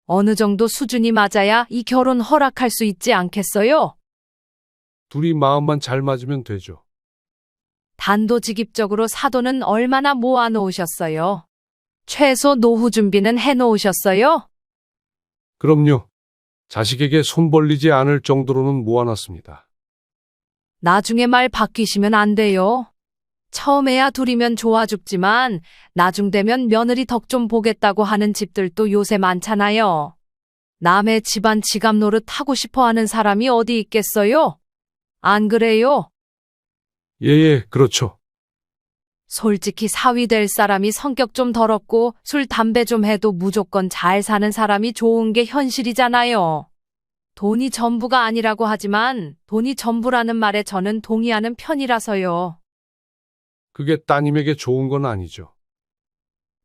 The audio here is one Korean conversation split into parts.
어느 정도 수준이 맞아야 이 결혼 허락할 수 있지 않겠어요? 둘이 마음만 잘 맞으면 되죠. 단도직입적으로 사돈은 얼마나 모아놓으셨어요? 최소 노후 준비는 해놓으셨어요? 그럼요. 자식에게 손 벌리지 않을 정도로는 모아놨습니다. 나중에 말 바뀌시면 안 돼요. 처음에야 둘이면 좋아 죽지만 나중 되면 며느리 덕 좀 보겠다고 하는 집들도 요새 많잖아요. 남의 집안 지갑 노릇 하고 싶어 하는 사람이 어디 있겠어요? 안 그래요? 예, 그렇죠. 솔직히 사위 될 사람이 성격 좀 더럽고 술, 담배 좀 해도 무조건 잘 사는 사람이 좋은 게 현실이잖아요. 돈이 전부가 아니라고 하지만 돈이 전부라는 말에 저는 동의하는 편이라서요. 그게 따님에게 좋은 건 아니죠.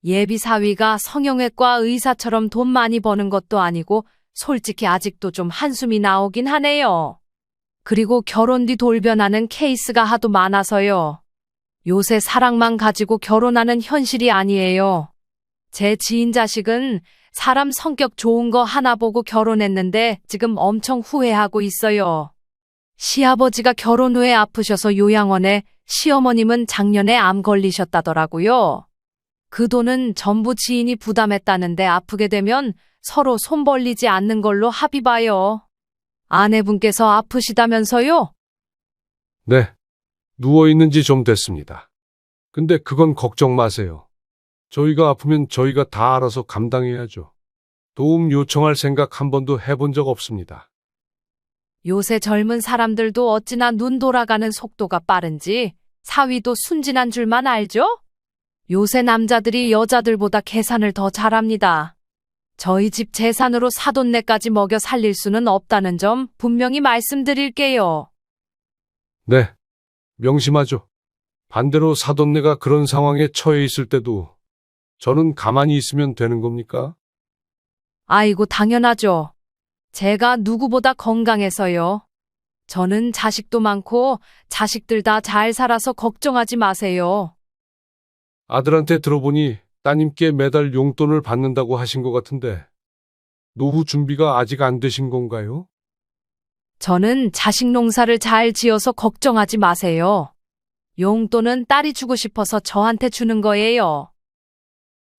예비 사위가 성형외과 의사처럼 돈 많이 버는 것도 아니고 솔직히 아직도 좀 한숨이 나오긴 하네요. 그리고 결혼 뒤 돌변하는 케이스가 하도 많아서요. 요새 사랑만 가지고 결혼하는 현실이 아니에요. 제 지인 자식은 사람 성격 좋은 거 하나 보고 결혼했는데 지금 엄청 후회하고 있어요. 시아버지가 결혼 후에 아프셔서 요양원에, 시어머님은 작년에 암 걸리셨다더라고요. 그 돈은 전부 지인이 부담했다는데 아프게 되면 서로 손 벌리지 않는 걸로 합의 봐요. 아내분께서 아프시다면서요? 네. 누워있는 지 좀 됐습니다. 근데 그건 걱정 마세요. 저희가 아프면 저희가 다 알아서 감당해야죠. 도움 요청할 생각 한 번도 해본 적 없습니다. 요새 젊은 사람들도 어찌나 눈 돌아가는 속도가 빠른지 사위도 순진한 줄만 알죠? 요새 남자들이 여자들보다 계산을 더 잘합니다. 저희 집 재산으로 사돈네까지 먹여 살릴 수는 없다는 점 분명히 말씀드릴게요. 네. 명심하죠. 반대로 사돈네가 그런 상황에 처해 있을 때도 저는 가만히 있으면 되는 겁니까? 아이고, 당연하죠. 제가 누구보다 건강해서요. 저는 자식도 많고 자식들 다 잘 살아서 걱정하지 마세요. 아들한테 들어보니 따님께 매달 용돈을 받는다고 하신 것 같은데 노후 준비가 아직 안 되신 건가요? 저는 자식 농사를 잘 지어서 걱정하지 마세요. 용돈은 딸이 주고 싶어서 저한테 주는 거예요.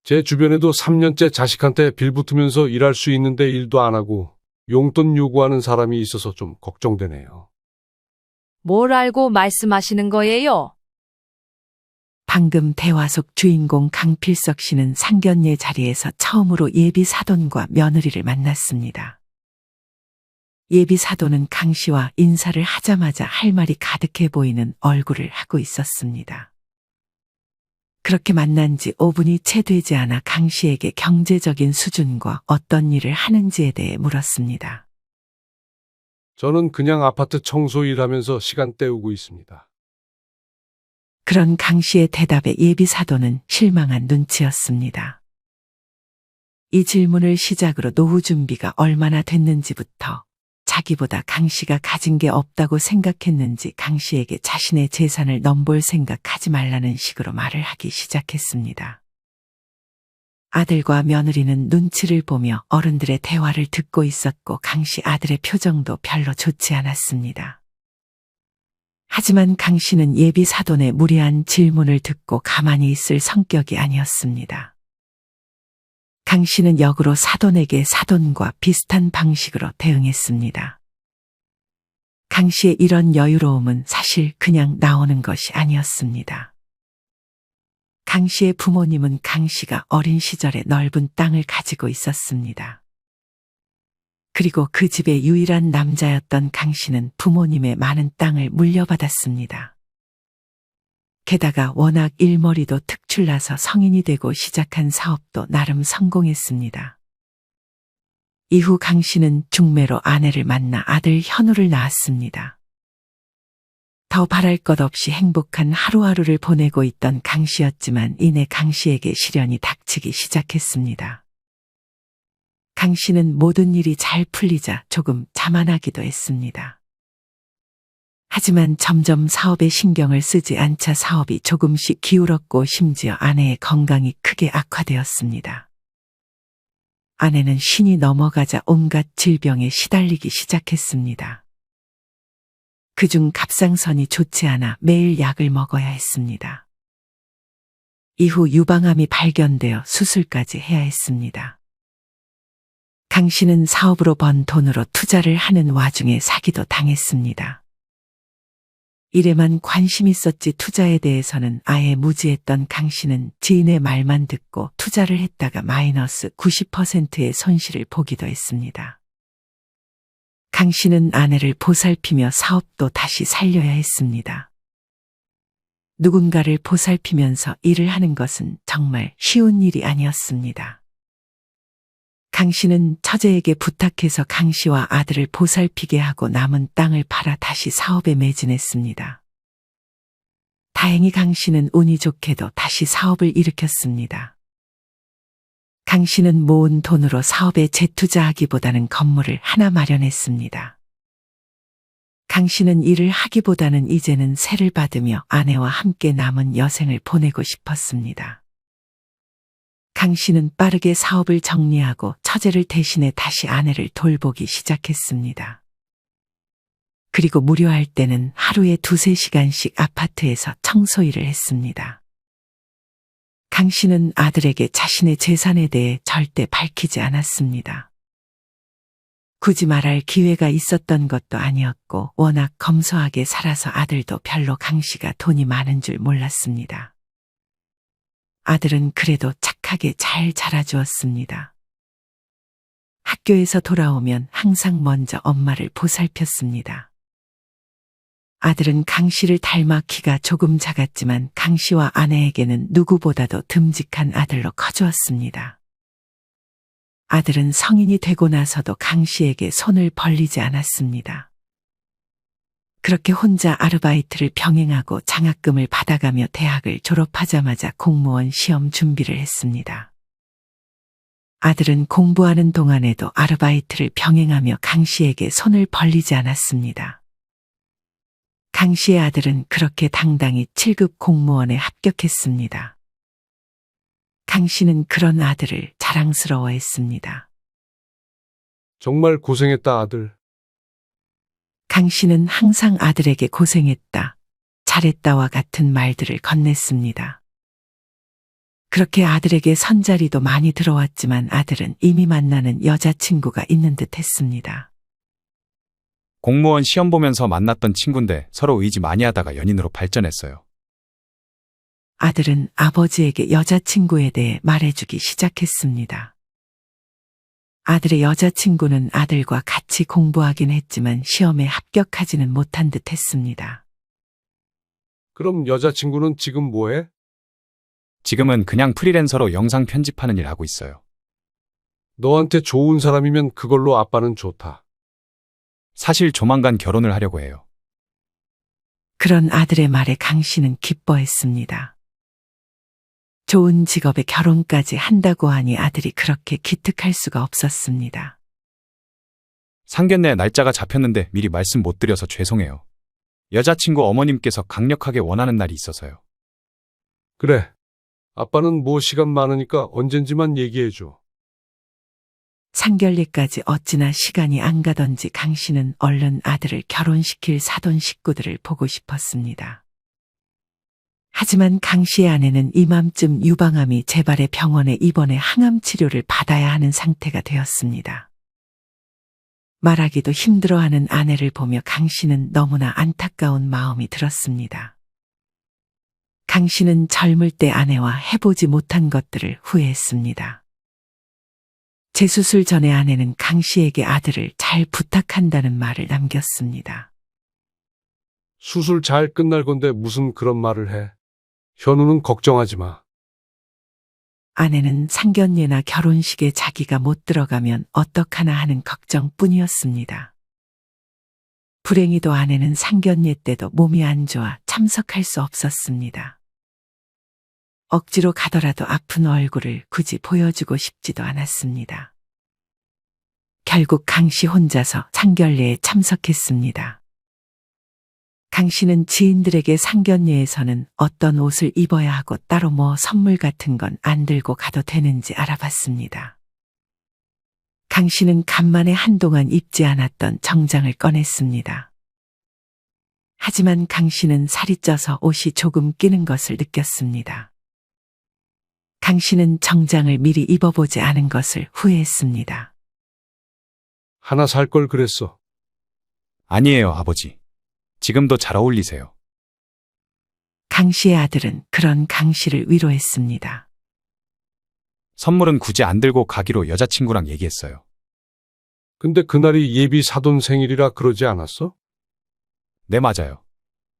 제 주변에도 3년째 자식한테 빌붙으면서 일할 수 있는데 일도 안 하고 용돈 요구하는 사람이 있어서 좀 걱정되네요. 뭘 알고 말씀하시는 거예요? 방금 대화 속 주인공 강필석 씨는 상견례 자리에서 처음으로 예비 사돈과 며느리를 만났습니다. 예비 사돈은 강 씨와 인사를 하자마자 할 말이 가득해 보이는 얼굴을 하고 있었습니다. 그렇게 만난 지 5분이 채 되지 않아 강 씨에게 경제적인 수준과 어떤 일을 하는지에 대해 물었습니다. 저는 그냥 아파트 청소 일하면서 시간 때우고 있습니다. 그런 강 씨의 대답에 예비 사돈은 실망한 눈치였습니다. 이 질문을 시작으로 노후 준비가 얼마나 됐는지부터 자기보다 강 씨가 가진 게 없다고 생각했는지 강 씨에게 자신의 재산을 넘볼 생각하지 말라는 식으로 말을 하기 시작했습니다. 아들과 며느리는 눈치를 보며 어른들의 대화를 듣고 있었고 강 씨 아들의 표정도 별로 좋지 않았습니다. 하지만 강 씨는 예비 사돈의 무리한 질문을 듣고 가만히 있을 성격이 아니었습니다. 강 씨는 역으로 사돈에게 사돈과 비슷한 방식으로 대응했습니다. 강 씨의 이런 여유로움은 사실 그냥 나오는 것이 아니었습니다. 강 씨의 부모님은 강 씨가 어린 시절에 넓은 땅을 가지고 있었습니다. 그리고 그 집의 유일한 남자였던 강 씨는 부모님의 많은 땅을 물려받았습니다. 게다가 워낙 일머리도 특출나서 성인이 되고 시작한 사업도 나름 성공했습니다. 이후 강 씨는 중매로 아내를 만나 아들 현우를 낳았습니다. 더 바랄 것 없이 행복한 하루하루를 보내고 있던 강 씨였지만 이내 강 씨에게 시련이 닥치기 시작했습니다. 강 씨는 모든 일이 잘 풀리자 조금 자만하기도 했습니다. 하지만 점점 사업에 신경을 쓰지 않자 사업이 조금씩 기울었고 심지어 아내의 건강이 크게 악화되었습니다. 아내는 신이 넘어가자 온갖 질병에 시달리기 시작했습니다. 그중 갑상선이 좋지 않아 매일 약을 먹어야 했습니다. 이후 유방암이 발견되어 수술까지 해야 했습니다. 강 씨는 사업으로 번 돈으로 투자를 하는 와중에 사기도 당했습니다. 일에만 관심 있었지 투자에 대해서는 아예 무지했던 강 씨는 지인의 말만 듣고 투자를 했다가 마이너스 90%의 손실을 보기도 했습니다. 강 씨는 아내를 보살피며 사업도 다시 살려야 했습니다. 누군가를 보살피면서 일을 하는 것은 정말 쉬운 일이 아니었습니다. 강 씨는 처제에게 부탁해서 강 씨와 아들을 보살피게 하고 남은 땅을 팔아 다시 사업에 매진했습니다. 다행히 강 씨는 운이 좋게도 다시 사업을 일으켰습니다. 강 씨는 모은 돈으로 사업에 재투자하기보다는 건물을 하나 마련했습니다. 강 씨는 일을 하기보다는 이제는 세를 받으며 아내와 함께 남은 여생을 보내고 싶었습니다. 강 씨는 빠르게 사업을 정리하고 처제를 대신해 다시 아내를 돌보기 시작했습니다. 그리고 무료할 때는 하루에 2~3시간씩 아파트에서 청소일을 했습니다. 강 씨는 아들에게 자신의 재산에 대해 절대 밝히지 않았습니다. 굳이 말할 기회가 있었던 것도 아니었고 워낙 검소하게 살아서 아들도 별로 강 씨가 돈이 많은 줄 몰랐습니다. 아들은 그래도 착하게 잘 자라주었습니다. 학교에서 돌아오면 항상 먼저 엄마를 보살폈습니다. 아들은 강 씨를 닮아 키가 조금 작았지만 강 씨와 아내에게는 누구보다도 듬직한 아들로 커주었습니다. 아들은 성인이 되고 나서도 강 씨에게 손을 벌리지 않았습니다. 그렇게 혼자 아르바이트를 병행하고 장학금을 받아가며 대학을 졸업하자마자 공무원 시험 준비를 했습니다. 아들은 공부하는 동안에도 아르바이트를 병행하며 강 씨에게 손을 벌리지 않았습니다. 강 씨의 아들은 그렇게 당당히 7급 공무원에 합격했습니다. 강 씨는 그런 아들을 자랑스러워했습니다. 정말 고생했다, 아들. 강 씨는 항상 아들에게 고생했다, 잘했다와 같은 말들을 건넸습니다. 그렇게 아들에게 선자리도 많이 들어왔지만 아들은 이미 만나는 여자친구가 있는 듯 했습니다. 공무원 시험 보면서 만났던 친구인데 서로 의지 많이 하다가 연인으로 발전했어요. 아들은 아버지에게 여자친구에 대해 말해주기 시작했습니다. 아들의 여자친구는 아들과 같이 공부하긴 했지만 시험에 합격하지는 못한 듯 했습니다. 그럼 여자친구는 지금 뭐해? 지금은 그냥 프리랜서로 영상 편집하는 일 하고 있어요. 너한테 좋은 사람이면 그걸로 아빠는 좋다. 사실 조만간 결혼을 하려고 해요. 그런 아들의 말에 강 씨는 기뻐했습니다. 좋은 직업에 결혼까지 한다고 하니 아들이 그렇게 기특할 수가 없었습니다. 상견례 날짜가 잡혔는데 미리 말씀 못 드려서 죄송해요. 여자친구 어머님께서 강력하게 원하는 날이 있어서요. 그래. 아빠는 뭐 시간 많으니까 언젠지만 얘기해줘. 상견례까지 어찌나 시간이 안 가던지 강 씨는 얼른 아들을 결혼시킬 사돈 식구들을 보고 싶었습니다. 하지만 강 씨의 아내는 이맘쯤 유방암이 재발해 병원에 입원해 항암 치료를 받아야 하는 상태가 되었습니다. 말하기도 힘들어하는 아내를 보며 강 씨는 너무나 안타까운 마음이 들었습니다. 강 씨는 젊을 때 아내와 해보지 못한 것들을 후회했습니다. 재수술 전에 아내는 강 씨에게 아들을 잘 부탁한다는 말을 남겼습니다. 수술 잘 끝날 건데 무슨 그런 말을 해. 현우는 걱정하지 마. 아내는 상견례나 결혼식에 자기가 못 들어가면 어떡하나 하는 걱정뿐이었습니다. 불행히도 아내는 상견례 때도 몸이 안 좋아 참석할 수 없었습니다. 억지로 가더라도 아픈 얼굴을 굳이 보여주고 싶지도 않았습니다. 결국 강 씨 혼자서 상견례에 참석했습니다. 강 씨는 지인들에게 상견례에서는 어떤 옷을 입어야 하고 따로 뭐 선물 같은 건 안 들고 가도 되는지 알아봤습니다. 강 씨는 간만에 한동안 입지 않았던 정장을 꺼냈습니다. 하지만 강 씨는 살이 쪄서 옷이 조금 끼는 것을 느꼈습니다. 강 씨는 정장을 미리 입어보지 않은 것을 후회했습니다. 하나 살 걸 그랬어. 아니에요, 아버지. 지금도 잘 어울리세요. 강 씨의 아들은 그런 강 씨를 위로했습니다. 선물은 굳이 안 들고 가기로 여자친구랑 얘기했어요. 근데 그날이 예비 사돈 생일이라 그러지 않았어? 네, 맞아요.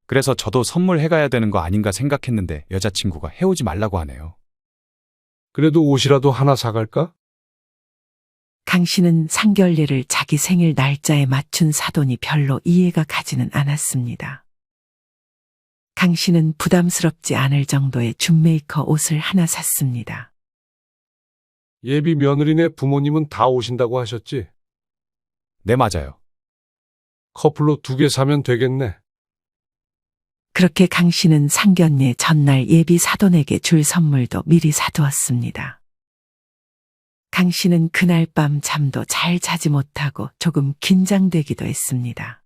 그래서 저도 선물해가야 되는 거 아닌가 생각했는데 여자친구가 해오지 말라고 하네요. 그래도 옷이라도 하나 사갈까? 강 씨는 상견례를 자기 생일 날짜에 맞춘 사돈이 별로 이해가 가지는 않았습니다. 강 씨는 부담스럽지 않을 정도의 줌메이커 옷을 하나 샀습니다. 예비 며느리네 부모님은 다 오신다고 하셨지? 네, 맞아요. 커플로 2개 사면 되겠네. 그렇게 강 씨는 상견례 전날 예비 사돈에게 줄 선물도 미리 사두었습니다. 강 씨는 그날 밤 잠도 잘 자지 못하고 조금 긴장되기도 했습니다.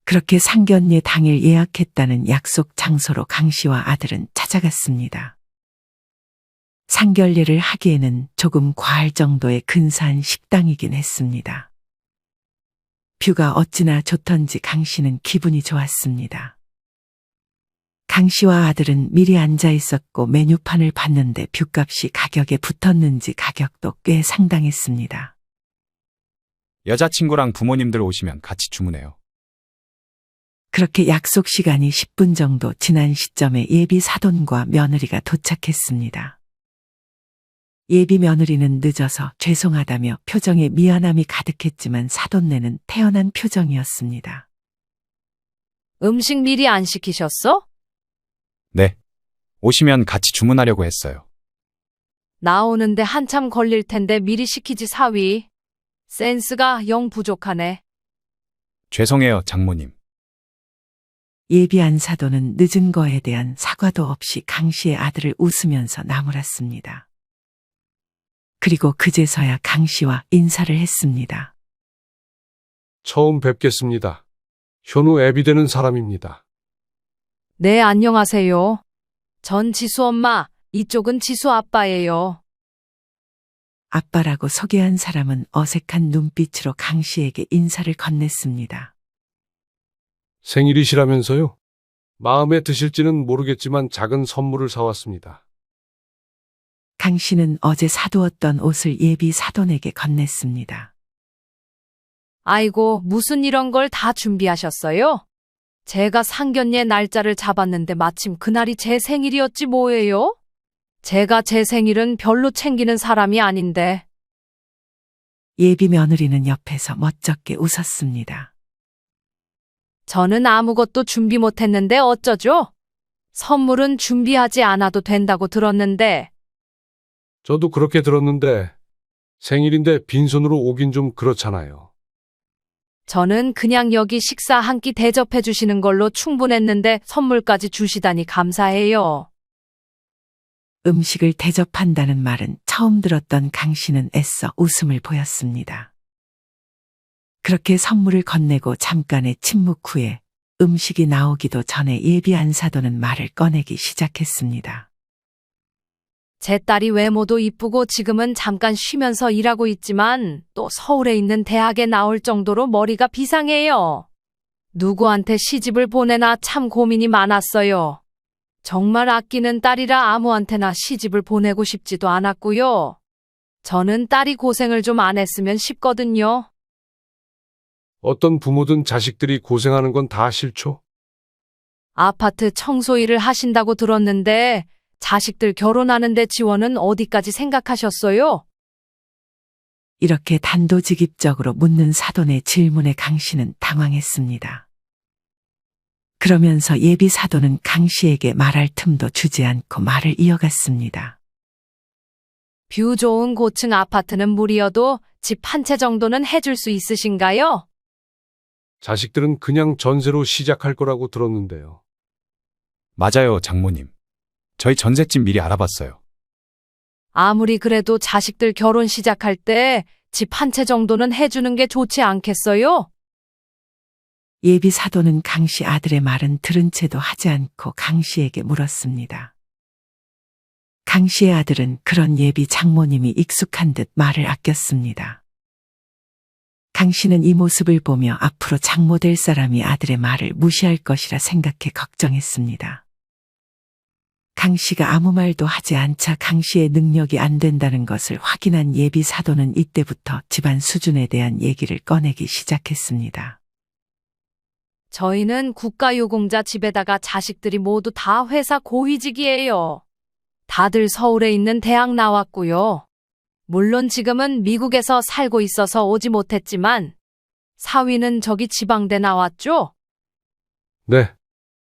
그렇게 상견례 당일 예약했다는 약속 장소로 강 씨와 아들은 찾아갔습니다. 상견례를 하기에는 조금 과할 정도의 근사한 식당이긴 했습니다. 뷰가 어찌나 좋던지 강 씨는 기분이 좋았습니다. 강 씨와 아들은 미리 앉아 있었고 메뉴판을 봤는데 뷰값이 가격에 붙었는지 가격도 꽤 상당했습니다. 여자친구랑 부모님들 오시면 같이 주문해요. 그렇게 약속 시간이 10분 정도 지난 시점에 예비 사돈과 며느리가 도착했습니다. 예비 며느리는 늦어서 죄송하다며 표정에 미안함이 가득했지만 사돈네는 태연한 표정이었습니다. 음식 미리 안 시키셨어? 네. 오시면 같이 주문하려고 했어요. 나오는데 한참 걸릴 텐데 미리 시키지 사위. 센스가 영 부족하네. 죄송해요, 장모님. 예비한 사돈은 늦은 거에 대한 사과도 없이 강 씨의 아들을 웃으면서 나무랐습니다. 그리고 그제서야 강 씨와 인사를 했습니다. 처음 뵙겠습니다. 현우 애비 되는 사람입니다. 네, 안녕하세요. 전 지수 엄마, 이쪽은 지수 아빠예요. 아빠라고 소개한 사람은 어색한 눈빛으로 강 씨에게 인사를 건넸습니다. 생일이시라면서요? 마음에 드실지는 모르겠지만 작은 선물을 사왔습니다. 강 씨는 어제 사두었던 옷을 예비 사돈에게 건넸습니다. 아이고, 무슨 이런 걸 다 준비하셨어요? 제가 상견례 날짜를 잡았는데 마침 그날이 제 생일이었지 뭐예요? 제가 제 생일은 별로 챙기는 사람이 아닌데. 예비 며느리는 옆에서 멋쩍게 웃었습니다. 저는 아무것도 준비 못했는데 어쩌죠? 선물은 준비하지 않아도 된다고 들었는데. 저도 그렇게 들었는데 생일인데 빈손으로 오긴 좀 그렇잖아요. 저는 그냥 여기 식사 한 끼 대접해 주시는 걸로 충분했는데 선물까지 주시다니 감사해요. 음식을 대접한다는 말은 처음 들었던 강 씨는 애써 웃음을 보였습니다. 그렇게 선물을 건네고 잠깐의 침묵 후에 음식이 나오기도 전에 예비한 사돈은 말을 꺼내기 시작했습니다. 제 딸이 외모도 이쁘고 지금은 잠깐 쉬면서 일하고 있지만 또 서울에 있는 대학에 나올 정도로 머리가 비상해요. 누구한테 시집을 보내나 참 고민이 많았어요. 정말 아끼는 딸이라 아무한테나 시집을 보내고 싶지도 않았고요. 저는 딸이 고생을 좀 안 했으면 싶거든요. 어떤 부모든 자식들이 고생하는 건 다 싫죠? 아파트 청소 일을 하신다고 들었는데 자식들 결혼하는데 지원은 어디까지 생각하셨어요? 이렇게 단도직입적으로 묻는 사돈의 질문에 강 씨는 당황했습니다. 그러면서 예비 사돈은 강 씨에게 말할 틈도 주지 않고 말을 이어갔습니다. 뷰 좋은 고층 아파트는 무리여도 집 한 채 정도는 해줄 수 있으신가요? 자식들은 그냥 전세로 시작할 거라고 들었는데요. 맞아요, 장모님. 저희 전셋집 미리 알아봤어요. 아무리 그래도 자식들 결혼 시작할 때 집 한 채 정도는 해주는 게 좋지 않겠어요? 예비 사도는 강씨 아들의 말은 들은 채도 하지 않고 강씨에게 물었습니다. 강씨의 아들은 그런 예비 장모님이 익숙한 듯 말을 아꼈습니다. 강씨는 이 모습을 보며 앞으로 장모 될 사람이 아들의 말을 무시할 것이라 생각해 걱정했습니다. 강씨가 아무 말도 하지 않자 강씨의 능력이 안 된다는 것을 확인한 예비 사도는 이때부터 집안 수준에 대한 얘기를 꺼내기 시작했습니다. 저희는 국가유공자 집에다가 자식들이 모두 다 회사 고위직이에요. 다들 서울에 있는 대학 나왔고요. 물론 지금은 미국에서 살고 있어서 오지 못했지만 사위는 저기 지방대 나왔죠? 네.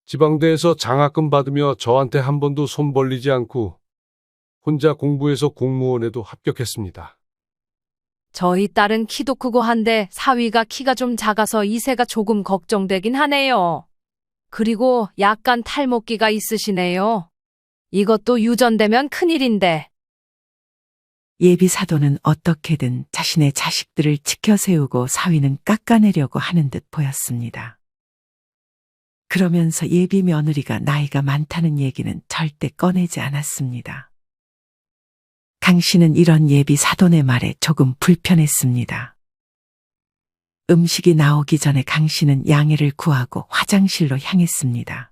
지방대에서 장학금 받으며 저한테 한 번도 손 벌리지 않고 혼자 공부해서 공무원에도 합격했습니다. 저희 딸은 키도 크고 한데 사위가 키가 좀 작아서 이세가 조금 걱정되긴 하네요. 그리고 약간 탈모기가 있으시네요. 이것도 유전되면 큰일인데. 예비 사도는 어떻게든 자신의 자식들을 지켜세우고 사위는 깎아내려고 하는 듯 보였습니다. 그러면서 예비 며느리가 나이가 많다는 얘기는 절대 꺼내지 않았습니다. 강씨는 이런 예비 사돈의 말에 조금 불편했습니다. 음식이 나오기 전에 강씨는 양해를 구하고 화장실로 향했습니다.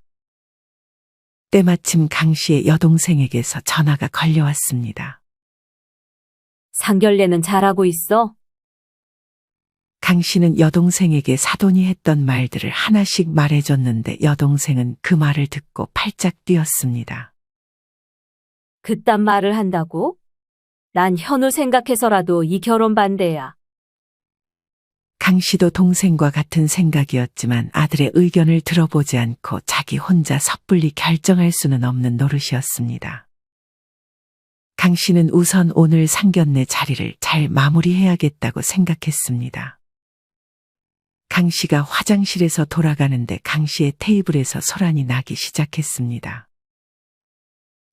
때마침 강씨의 여동생에게서 전화가 걸려왔습니다. 상견례는 잘하고 있어? 강씨는 여동생에게 사돈이 했던 말들을 하나씩 말해줬는데 여동생은 그 말을 듣고 팔짝 뛰었습니다. 그딴 말을 한다고? 난 현우 생각해서라도 이 결혼 반대야. 강씨도 동생과 같은 생각이었지만 아들의 의견을 들어보지 않고 자기 혼자 섣불리 결정할 수는 없는 노릇이었습니다. 강씨는 우선 오늘 상견례 자리를 잘 마무리해야겠다고 생각했습니다. 강씨가 화장실에서 돌아가는데 강씨의 테이블에서 소란이 나기 시작했습니다.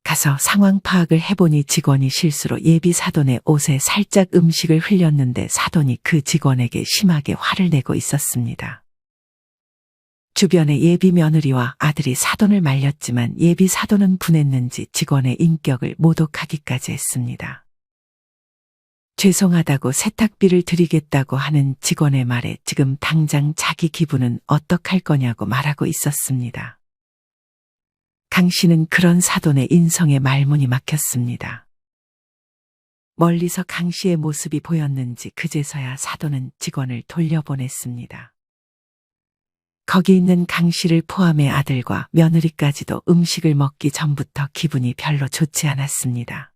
가서 상황 파악을 해보니 직원이 실수로 예비 사돈의 옷에 살짝 음식을 흘렸는데 사돈이 그 직원에게 심하게 화를 내고 있었습니다. 주변의 예비 며느리와 아들이 사돈을 말렸지만 예비 사돈은 분했는지 직원의 인격을 모독하기까지 했습니다. 죄송하다고 세탁비를 드리겠다고 하는 직원의 말에 지금 당장 자기 기분은 어떡할 거냐고 말하고 있었습니다. 강씨는 그런 사돈의 인성에 말문이 막혔습니다. 멀리서 강씨의 모습이 보였는지 그제서야 사돈은 직원을 돌려보냈습니다. 거기 있는 강씨를 포함해 아들과 며느리까지도 음식을 먹기 전부터 기분이 별로 좋지 않았습니다.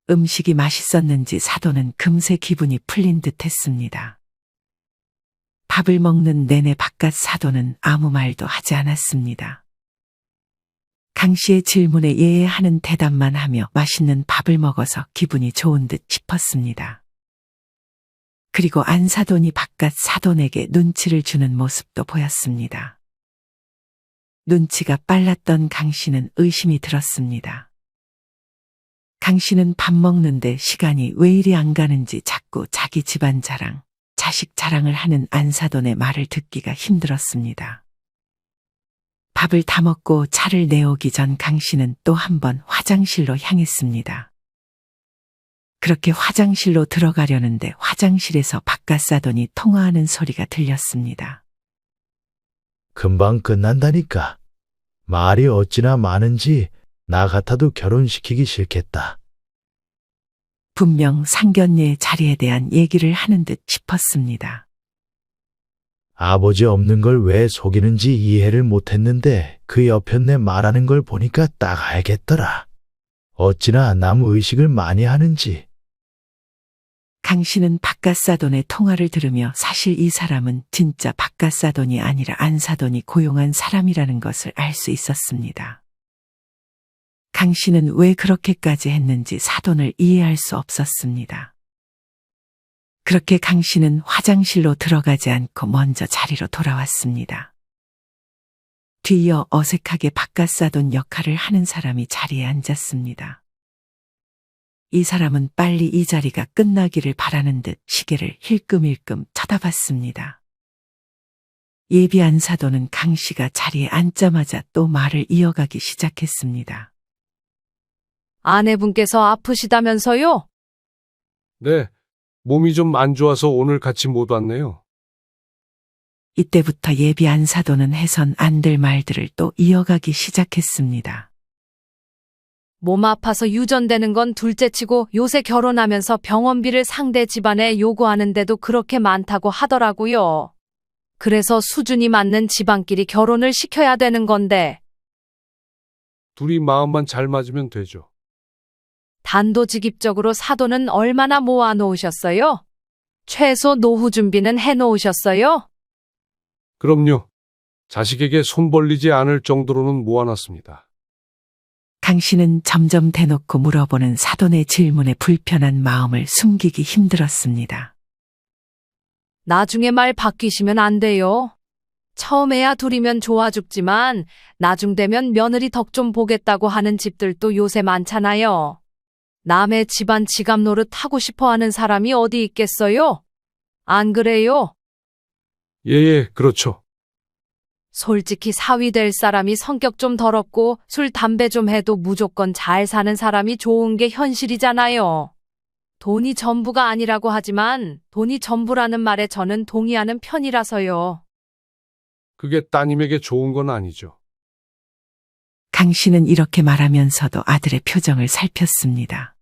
음식이 맛있었는지 사돈은 금세 기분이 풀린 듯 했습니다. 밥을 먹는 내내 바깥 사돈은 아무 말도 하지 않았습니다. 강씨의 질문에 예의하는 대답만 하며 맛있는 밥을 먹어서 기분이 좋은 듯 싶었습니다. 그리고 안 사돈이 바깥 사돈에게 눈치를 주는 모습도 보였습니다. 눈치가 빨랐던 강씨는 의심이 들었습니다. 강씨는 밥 먹는데 시간이 왜 이리 안 가는지 자꾸 자기 집안 자랑, 자식 자랑을 하는 안사돈의 말을 듣기가 힘들었습니다. 밥을 다 먹고 차를 내오기 전 강씨는 또 한 번 화장실로 향했습니다. 그렇게 화장실로 들어가려는데 화장실에서 바깥사돈이 통화하는 소리가 들렸습니다. 금방 끝난다니까. 말이 어찌나 많은지 나 같아도 결혼시키기 싫겠다. 분명 상견례 자리에 대한 얘기를 하는 듯 싶었습니다. 아버지 없는 걸 왜 속이는지 이해를 못했는데 그 여편네 말하는 걸 보니까 딱 알겠더라. 어찌나 남 의식을 많이 하는지. 강씨는 바깥사돈의 통화를 들으며 사실 이 사람은 진짜 바깥사돈이 아니라 안사돈이 고용한 사람이라는 것을 알 수 있었습니다. 강씨는 왜 그렇게까지 했는지 사돈을 이해할 수 없었습니다. 그렇게 강씨는 화장실로 들어가지 않고 먼저 자리로 돌아왔습니다. 뒤이어 어색하게 바깥사돈 역할을 하는 사람이 자리에 앉았습니다. 이 사람은 빨리 이 자리가 끝나기를 바라는 듯 시계를 힐끔힐끔 쳐다봤습니다. 예비한 사도는 강 씨가 자리에 앉자마자 또 말을 이어가기 시작했습니다. 아내분께서 아프시다면서요? 네, 몸이 좀 안 좋아서 오늘 같이 못 왔네요. 이때부터 예비한 사도는 해선 안 될 말들을 또 이어가기 시작했습니다. 몸 아파서 유전되는 건 둘째치고 요새 결혼하면서 병원비를 상대 집안에 요구하는데도 그렇게 많다고 하더라고요. 그래서 수준이 맞는 집안끼리 결혼을 시켜야 되는 건데 둘이 마음만 잘 맞으면 되죠. 단도직입적으로 사돈은 얼마나 모아놓으셨어요? 최소 노후 준비는 해놓으셨어요? 그럼요. 자식에게 손 벌리지 않을 정도로는 모아놨습니다. 강 씨는 점점 대놓고 물어보는 사돈의 질문에 불편한 마음을 숨기기 힘들었습니다. 나중에 말 바뀌시면 안 돼요. 처음에야 둘이면 좋아 죽지만 나중 되면 며느리 덕 좀 보겠다고 하는 집들도 요새 많잖아요. 남의 집안 지갑 노릇 하고 싶어 하는 사람이 어디 있겠어요? 안 그래요? 예, 그렇죠. 솔직히 사위 될 사람이 성격 좀 더럽고 술, 담배 좀 해도 무조건 잘 사는 사람이 좋은 게 현실이잖아요. 돈이 전부가 아니라고 하지만 돈이 전부라는 말에 저는 동의하는 편이라서요. 그게 따님에게 좋은 건 아니죠. 강 씨는 이렇게 말하면서도 아들의 표정을 살폈습니다.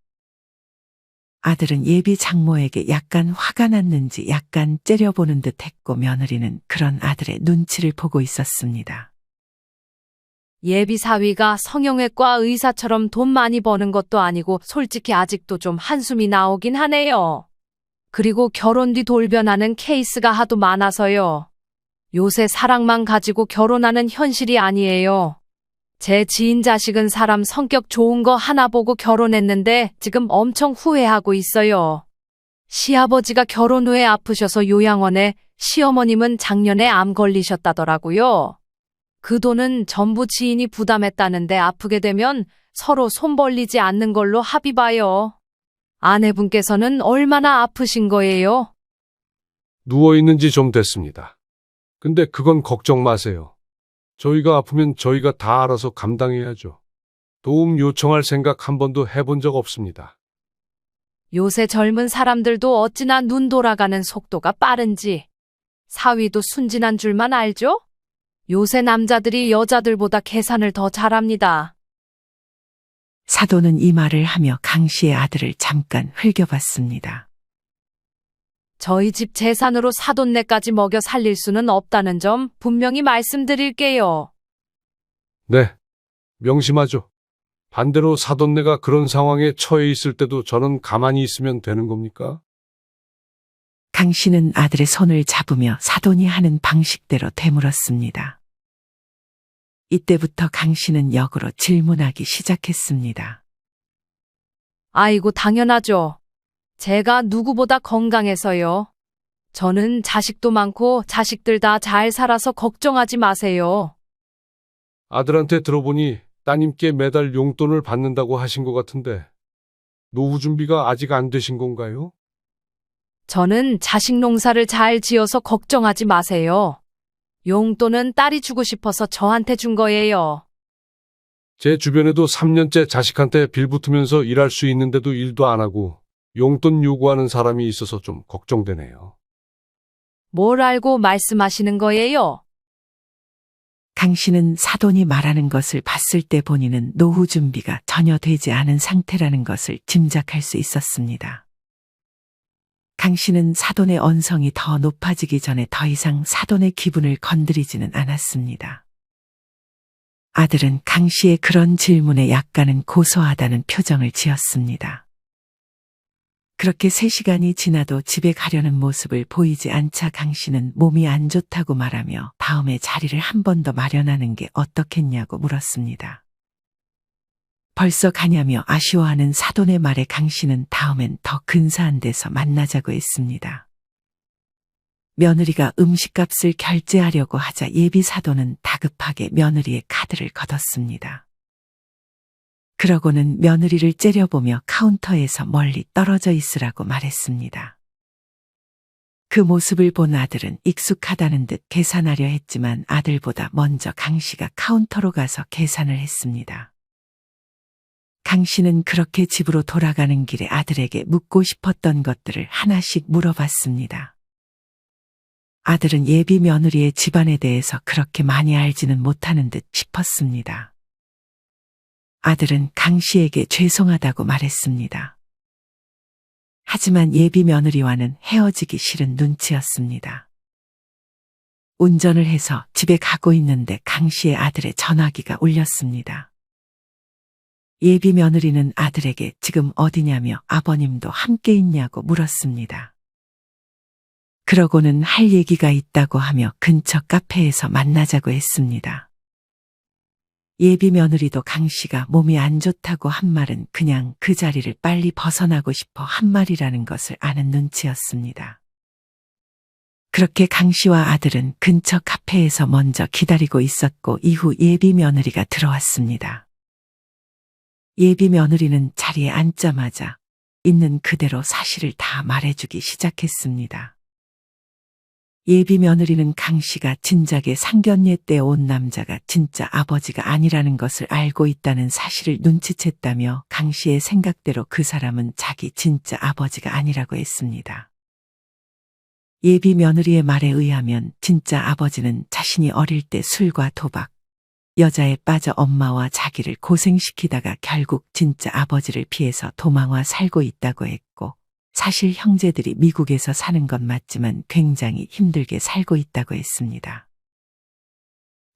아들은 예비 장모에게 약간 화가 났는지 약간 째려보는 듯 했고 며느리는 그런 아들의 눈치를 보고 있었습니다. 예비 사위가 성형외과 의사처럼 돈 많이 버는 것도 아니고 솔직히 아직도 좀 한숨이 나오긴 하네요. 그리고 결혼 뒤 돌변하는 케이스가 하도 많아서요. 요새 사랑만 가지고 결혼하는 현실이 아니에요. 제 지인 자식은 사람 성격 좋은 거 하나 보고 결혼했는데 지금 엄청 후회하고 있어요. 시아버지가 결혼 후에 아프셔서 요양원에, 시어머님은 작년에 암 걸리셨다더라고요. 그 돈은 전부 지인이 부담했다는데 아프게 되면 서로 손 벌리지 않는 걸로 합의 봐요. 아내분께서는 얼마나 아프신 거예요? 누워있는지 좀 됐습니다. 근데 그건 걱정 마세요. 저희가 아프면 저희가 다 알아서 감당해야죠. 도움 요청할 생각 한 번도 해본 적 없습니다. 요새 젊은 사람들도 어찌나 눈 돌아가는 속도가 빠른지. 사위도 순진한 줄만 알죠? 요새 남자들이 여자들보다 계산을 더 잘합니다. 사돈은 이 말을 하며 강 씨의 아들을 잠깐 흘겨봤습니다. 저희 집 재산으로 사돈네까지 먹여 살릴 수는 없다는 점 분명히 말씀드릴게요. 네, 명심하죠. 반대로 사돈네가 그런 상황에 처해 있을 때도 저는 가만히 있으면 되는 겁니까? 강 씨는 아들의 손을 잡으며 사돈이 하는 방식대로 되물었습니다. 이때부터 강 씨는 역으로 질문하기 시작했습니다. 아이고, 당연하죠. 제가 누구보다 건강해서요. 저는 자식도 많고 자식들 다 잘 살아서 걱정하지 마세요. 아들한테 들어보니 따님께 매달 용돈을 받는다고 하신 것 같은데 노후 준비가 아직 안 되신 건가요? 저는 자식 농사를 잘 지어서 걱정하지 마세요. 용돈은 딸이 주고 싶어서 저한테 준 거예요. 제 주변에도 3년째 자식한테 빌붙으면서 일할 수 있는데도 일도 안 하고 용돈 요구하는 사람이 있어서 좀 걱정되네요. 뭘 알고 말씀하시는 거예요? 강 씨는 사돈이 말하는 것을 봤을 때 본인은 노후 준비가 전혀 되지 않은 상태라는 것을 짐작할 수 있었습니다. 강 씨는 사돈의 언성이 더 높아지기 전에 더 이상 사돈의 기분을 건드리지는 않았습니다. 아들은 강 씨의 그런 질문에 약간은 고소하다는 표정을 지었습니다. 그렇게 3시간이 지나도 집에 가려는 모습을 보이지 않자 강 씨는 몸이 안 좋다고 말하며 다음에 자리를 한 번 더 마련하는 게 어떻겠냐고 물었습니다. 벌써 가냐며 아쉬워하는 사돈의 말에 강 씨는 다음엔 더 근사한 데서 만나자고 했습니다. 며느리가 음식값을 결제하려고 하자 예비 사돈은 다급하게 며느리의 카드를 걷었습니다. 그러고는 며느리를 째려보며 카운터에서 멀리 떨어져 있으라고 말했습니다. 그 모습을 본 아들은 익숙하다는 듯 계산하려 했지만 아들보다 먼저 강 씨가 카운터로 가서 계산을 했습니다. 강 씨는 그렇게 집으로 돌아가는 길에 아들에게 묻고 싶었던 것들을 하나씩 물어봤습니다. 아들은 예비 며느리의 집안에 대해서 그렇게 많이 알지는 못하는 듯 싶었습니다. 아들은 강 씨에게 죄송하다고 말했습니다. 하지만 예비 며느리와는 헤어지기 싫은 눈치였습니다. 운전을 해서 집에 가고 있는데 강 씨의 아들의 전화기가 울렸습니다. 예비 며느리는 아들에게 지금 어디냐며 아버님도 함께 있냐고 물었습니다. 그러고는 할 얘기가 있다고 하며 근처 카페에서 만나자고 했습니다. 예비 며느리도 강 씨가 몸이 안 좋다고 한 말은 그냥 그 자리를 빨리 벗어나고 싶어 한 말이라는 것을 아는 눈치였습니다. 그렇게 강 씨와 아들은 근처 카페에서 먼저 기다리고 있었고 이후 예비 며느리가 들어왔습니다. 예비 며느리는 자리에 앉자마자 있는 그대로 사실을 다 말해주기 시작했습니다. 예비 며느리는 강 씨가 진작에 상견례 때 온 남자가 진짜 아버지가 아니라는 것을 알고 있다는 사실을 눈치챘다며 강 씨의 생각대로 그 사람은 자기 진짜 아버지가 아니라고 했습니다. 예비 며느리의 말에 의하면 진짜 아버지는 자신이 어릴 때 술과 도박, 여자에 빠져 엄마와 자기를 고생시키다가 결국 진짜 아버지를 피해서 도망와 살고 있다고 했고, 사실 형제들이 미국에서 사는 건 맞지만 굉장히 힘들게 살고 있다고 했습니다.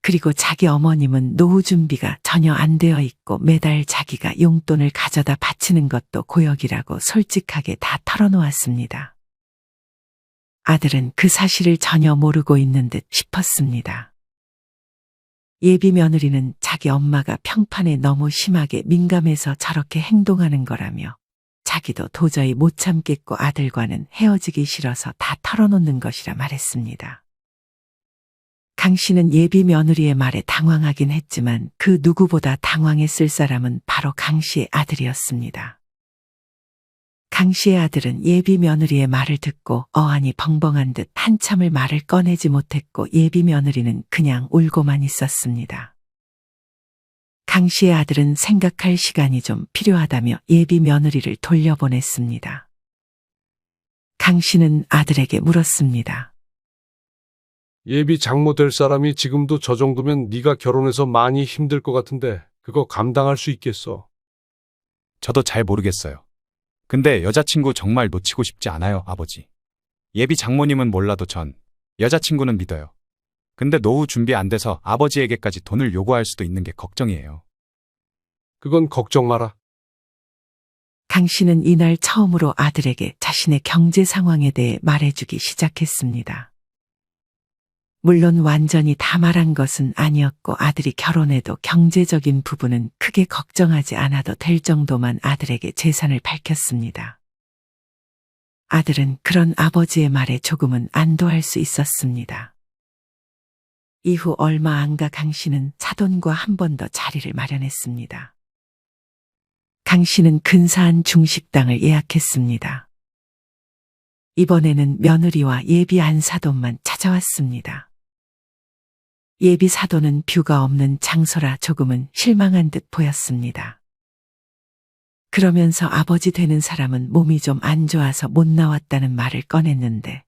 그리고 자기 어머님은 노후 준비가 전혀 안 되어 있고 매달 자기가 용돈을 가져다 바치는 것도 고역이라고 솔직하게 다 털어놓았습니다. 아들은 그 사실을 전혀 모르고 있는 듯 싶었습니다. 예비 며느리는 자기 엄마가 평판에 너무 심하게 민감해서 저렇게 행동하는 거라며 자기도 도저히 못 참겠고 아들과는 헤어지기 싫어서 다 털어놓는 것이라 말했습니다. 강 씨는 예비 며느리의 말에 당황하긴 했지만 그 누구보다 당황했을 사람은 바로 강 씨의 아들이었습니다. 강 씨의 아들은 예비 며느리의 말을 듣고 어안이 벙벙한 듯 한참을 말을 꺼내지 못했고 예비 며느리는 그냥 울고만 있었습니다. 강 씨의 아들은 생각할 시간이 좀 필요하다며 예비 며느리를 돌려보냈습니다. 강 씨는 아들에게 물었습니다. 예비 장모 될 사람이 지금도 저 정도면 네가 결혼해서 많이 힘들 것 같은데 그거 감당할 수 있겠어? 저도 잘 모르겠어요. 근데 여자친구 정말 놓치고 싶지 않아요, 아버지. 예비 장모님은 몰라도 전 여자친구는 믿어요. 근데 노후 준비 안 돼서 아버지에게까지 돈을 요구할 수도 있는 게 걱정이에요. 그건 걱정 마라. 강 씨는 이날 처음으로 아들에게 자신의 경제 상황에 대해 말해주기 시작했습니다. 물론 완전히 다 말한 것은 아니었고 아들이 결혼해도 경제적인 부분은 크게 걱정하지 않아도 될 정도만 아들에게 재산을 밝혔습니다. 아들은 그런 아버지의 말에 조금은 안도할 수 있었습니다. 이후 얼마 안 가 강 씨는 사돈과 한 번 더 자리를 마련했습니다. 강 씨는 근사한 중식당을 예약했습니다. 이번에는 며느리와 예비 안사돈만 찾아왔습니다. 예비 사돈은 뷰가 없는 장소라 조금은 실망한 듯 보였습니다. 그러면서 아버지 되는 사람은 몸이 좀 안 좋아서 못 나왔다는 말을 꺼냈는데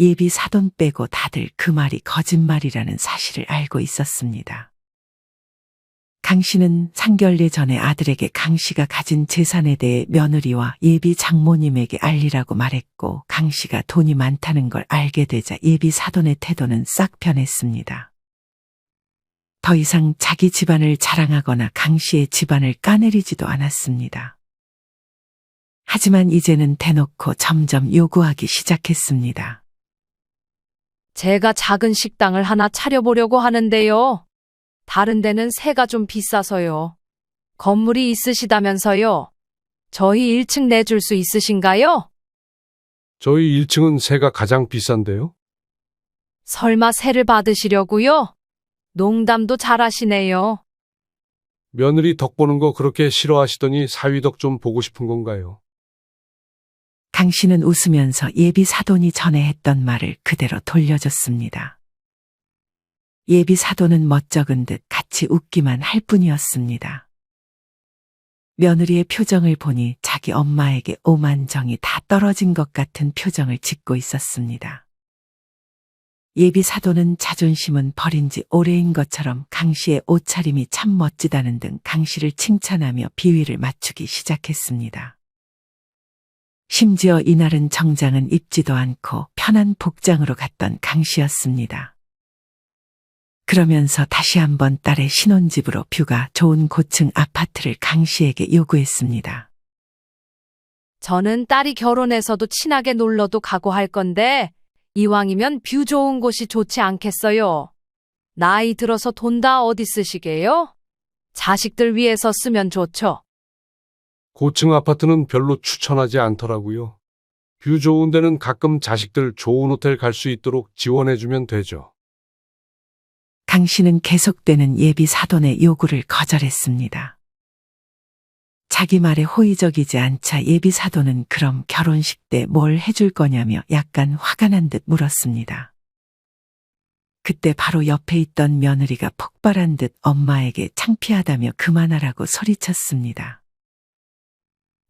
예비 사돈 빼고 다들 그 말이 거짓말이라는 사실을 알고 있었습니다. 강 씨는 상견례 전에 아들에게 강 씨가 가진 재산에 대해 며느리와 예비 장모님에게 알리라고 말했고 강 씨가 돈이 많다는 걸 알게 되자 예비 사돈의 태도는 싹 변했습니다. 더 이상 자기 집안을 자랑하거나 강 씨의 집안을 까내리지도 않았습니다. 하지만 이제는 대놓고 점점 요구하기 시작했습니다. 제가 작은 식당을 하나 차려보려고 하는데요. 다른 데는 세가 좀 비싸서요. 건물이 있으시다면서요. 저희 1층 내줄 수 있으신가요? 저희 1층은 세가 가장 비싼데요? 설마 세를 받으시려고요? 농담도 잘하시네요. 며느리 덕 보는 거 그렇게 싫어하시더니 사위 덕 좀 보고 싶은 건가요? 강 씨는 웃으면서 예비 사돈이 전에 했던 말을 그대로 돌려줬습니다. 예비 사돈은 멋쩍은 듯 같이 웃기만 할 뿐이었습니다. 며느리의 표정을 보니 자기 엄마에게 오만 정이 다 떨어진 것 같은 표정을 짓고 있었습니다. 예비 사돈은 자존심은 버린 지 오래인 것처럼 강 씨의 옷차림이 참 멋지다는 등 강 씨를 칭찬하며 비위를 맞추기 시작했습니다. 심지어 이날은 정장은 입지도 않고 편한 복장으로 갔던 강 씨였습니다. 그러면서 다시 한번 딸의 신혼집으로 뷰가 좋은 고층 아파트를 강 씨에게 요구했습니다. 저는 딸이 결혼해서도 친하게 놀러도 가고 할 건데 이왕이면 뷰 좋은 곳이 좋지 않겠어요? 나이 들어서 돈 다 어디 쓰시게요? 자식들 위해서 쓰면 좋죠. 고층 아파트는 별로 추천하지 않더라고요. 뷰 좋은 데는 가끔 자식들 좋은 호텔 갈 수 있도록 지원해주면 되죠. 강 씨는 계속되는 예비 사돈의 요구를 거절했습니다. 자기 말에 호의적이지 않자 예비 사돈은 그럼 결혼식 때 뭘 해줄 거냐며 약간 화가 난 듯 물었습니다. 그때 바로 옆에 있던 며느리가 폭발한 듯 엄마에게 창피하다며 그만하라고 소리쳤습니다.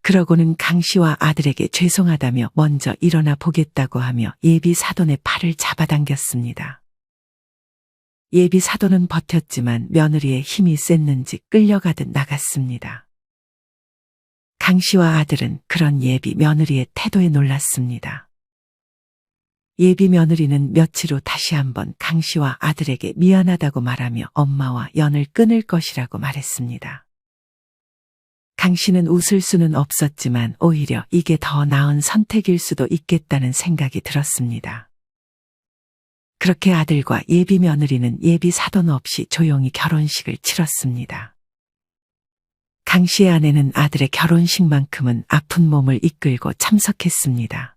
그러고는 강 씨와 아들에게 죄송하다며 먼저 일어나 보겠다고 하며 예비 사돈의 팔을 잡아당겼습니다. 예비 사돈은 버텼지만 며느리의 힘이 셌는지 끌려가듯 나갔습니다. 강 씨와 아들은 그런 예비 며느리의 태도에 놀랐습니다. 예비 며느리는 며칠 후 다시 한번 강 씨와 아들에게 미안하다고 말하며 엄마와 연을 끊을 것이라고 말했습니다. 강 씨는 웃을 수는 없었지만 오히려 이게 더 나은 선택일 수도 있겠다는 생각이 들었습니다. 그렇게 아들과 예비 며느리는 예비 사돈 없이 조용히 결혼식을 치렀습니다. 강 씨의 아내는 아들의 결혼식만큼은 아픈 몸을 이끌고 참석했습니다.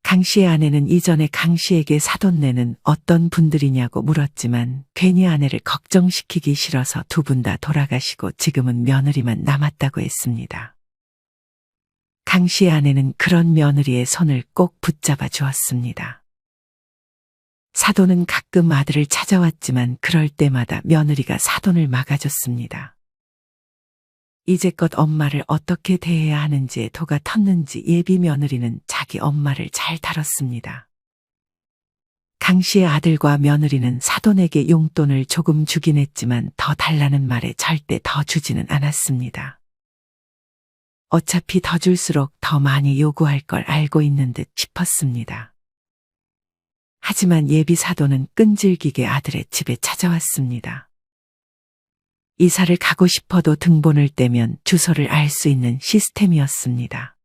강 씨의 아내는 이전에 강 씨에게 사돈네는 어떤 분들이냐고 물었지만 괜히 아내를 걱정시키기 싫어서 두 분 다 돌아가시고 지금은 며느리만 남았다고 했습니다. 강 씨의 아내는 그런 며느리의 손을 꼭 붙잡아 주었습니다. 사돈은 가끔 아들을 찾아왔지만 그럴 때마다 며느리가 사돈을 막아줬습니다. 이제껏 엄마를 어떻게 대해야 하는지에 도가 텄는지 예비 며느리는 자기 엄마를 잘 다뤘습니다. 강 씨의 아들과 며느리는 사돈에게 용돈을 조금 주긴 했지만 더 달라는 말에 절대 더 주지는 않았습니다. 어차피 더 줄수록 더 많이 요구할 걸 알고 있는 듯 싶었습니다. 하지만 예비 사돈은 끈질기게 아들의 집에 찾아왔습니다. 이사를 가고 싶어도 등본을 떼면 주소를 알 수 있는 시스템이었습니다.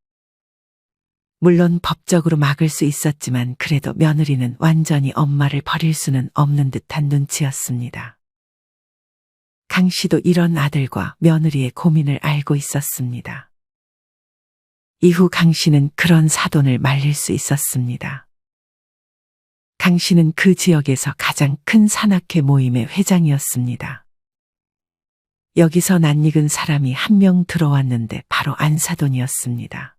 물론 법적으로 막을 수 있었지만 그래도 며느리는 완전히 엄마를 버릴 수는 없는 듯한 눈치였습니다. 강 씨도 이런 아들과 며느리의 고민을 알고 있었습니다. 이후 강 씨는 그런 사돈을 말릴 수 있었습니다. 강 씨는 그 지역에서 가장 큰 산악회 모임의 회장이었습니다. 여기서 낯익은 사람이 한 명 들어왔는데 바로 안사돈이었습니다.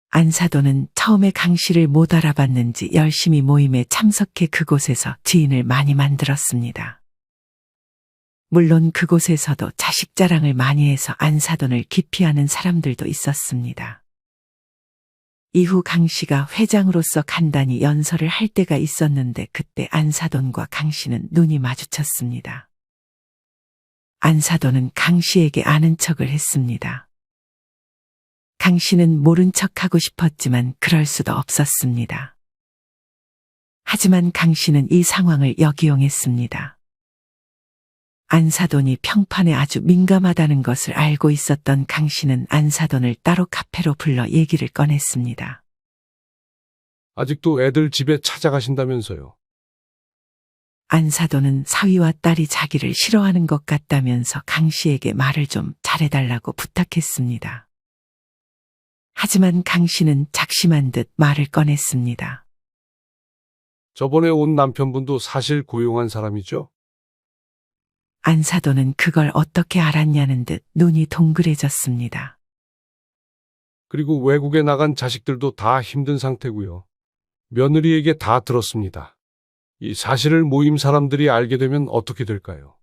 안사돈은 처음에 강 씨를 못 알아봤는지 열심히 모임에 참석해 그곳에서 지인을 많이 만들었습니다. 물론 그곳에서도 자식 자랑을 많이 해서 안사돈을 기피하는 사람들도 있었습니다. 이후 강 씨가 회장으로서 간단히 연설을 할 때가 있었는데 그때 안사돈과 강 씨는 눈이 마주쳤습니다. 안사돈은 강 씨에게 아는 척을 했습니다. 강 씨는 모른 척하고 싶었지만 그럴 수도 없었습니다. 하지만 강 씨는 이 상황을 역이용했습니다. 안사돈이 평판에 아주 민감하다는 것을 알고 있었던 강 씨는 안사돈을 따로 카페로 불러 얘기를 꺼냈습니다. 아직도 애들 집에 찾아가신다면서요. 안사돈은 사위와 딸이 자기를 싫어하는 것 같다면서 강 씨에게 말을 좀 잘해달라고 부탁했습니다. 하지만 강 씨는 작심한 듯 말을 꺼냈습니다. 저번에 온 남편분도 사실 고용한 사람이죠? 안사돈은 그걸 어떻게 알았냐는 듯 눈이 동그래졌습니다. 그리고 외국에 나간 자식들도 다 힘든 상태고요. 며느리에게 다 들었습니다. 이 사실을 모임 사람들이 알게 되면 어떻게 될까요?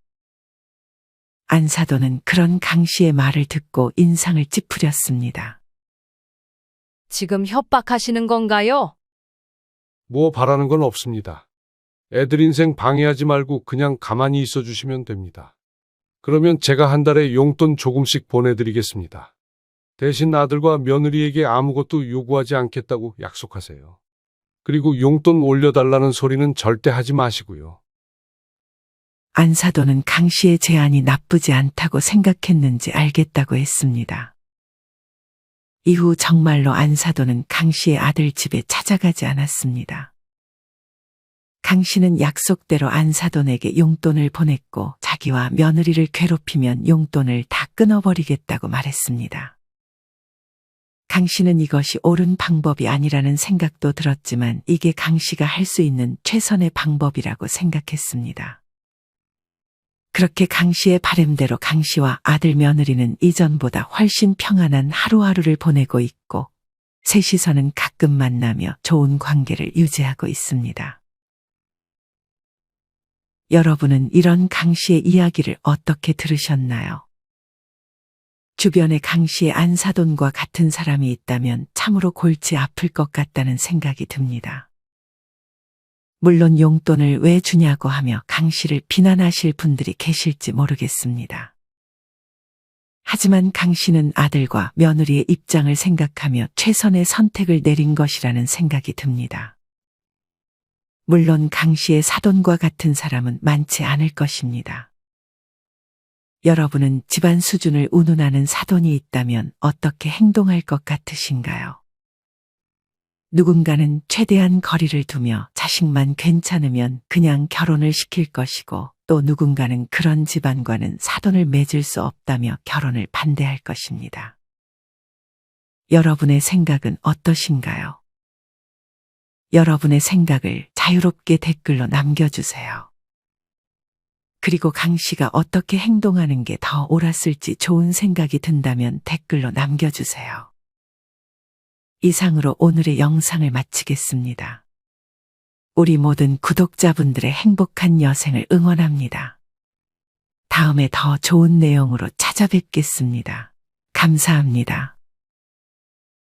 안사돈은 그런 강 씨의 말을 듣고 인상을 찌푸렸습니다. 지금 협박하시는 건가요? 뭐 바라는 건 없습니다. 애들 인생 방해하지 말고 그냥 가만히 있어 주시면 됩니다. 그러면 제가 한 달에 용돈 조금씩 보내드리겠습니다. 대신 아들과 며느리에게 아무것도 요구하지 않겠다고 약속하세요. 그리고 용돈 올려달라는 소리는 절대 하지 마시고요. 안사돈은 강 씨의 제안이 나쁘지 않다고 생각했는지 알겠다고 했습니다. 이후 정말로 안사돈은 강 씨의 아들 집에 찾아가지 않았습니다. 강 씨는 약속대로 안사돈에게 용돈을 보냈고 자기와 며느리를 괴롭히면 용돈을 다 끊어버리겠다고 말했습니다. 강 씨는 이것이 옳은 방법이 아니라는 생각도 들었지만 이게 강 씨가 할 수 있는 최선의 방법이라고 생각했습니다. 그렇게 강 씨의 바램대로 강 씨와 아들 며느리는 이전보다 훨씬 평안한 하루하루를 보내고 있고 셋이서는 가끔 만나며 좋은 관계를 유지하고 있습니다. 여러분은 이런 강 씨의 이야기를 어떻게 들으셨나요? 주변에 강 씨의 안사돈과 같은 사람이 있다면 참으로 골치 아플 것 같다는 생각이 듭니다. 물론 용돈을 왜 주냐고 하며 강 씨를 비난하실 분들이 계실지 모르겠습니다. 하지만 강 씨는 아들과 며느리의 입장을 생각하며 최선의 선택을 내린 것이라는 생각이 듭니다. 물론 강 씨의 사돈과 같은 사람은 많지 않을 것입니다. 여러분은 집안 수준을 운운하는 사돈이 있다면 어떻게 행동할 것 같으신가요? 누군가는 최대한 거리를 두며 자식만 괜찮으면 그냥 결혼을 시킬 것이고 또 누군가는 그런 집안과는 사돈을 맺을 수 없다며 결혼을 반대할 것입니다. 여러분의 생각은 어떠신가요? 여러분의 생각을 자유롭게 댓글로 남겨주세요. 그리고 강 씨가 어떻게 행동하는 게 더 옳았을지 좋은 생각이 든다면 댓글로 남겨주세요. 이상으로 오늘의 영상을 마치겠습니다. 우리 모든 구독자분들의 행복한 여생을 응원합니다. 다음에 더 좋은 내용으로 찾아뵙겠습니다. 감사합니다.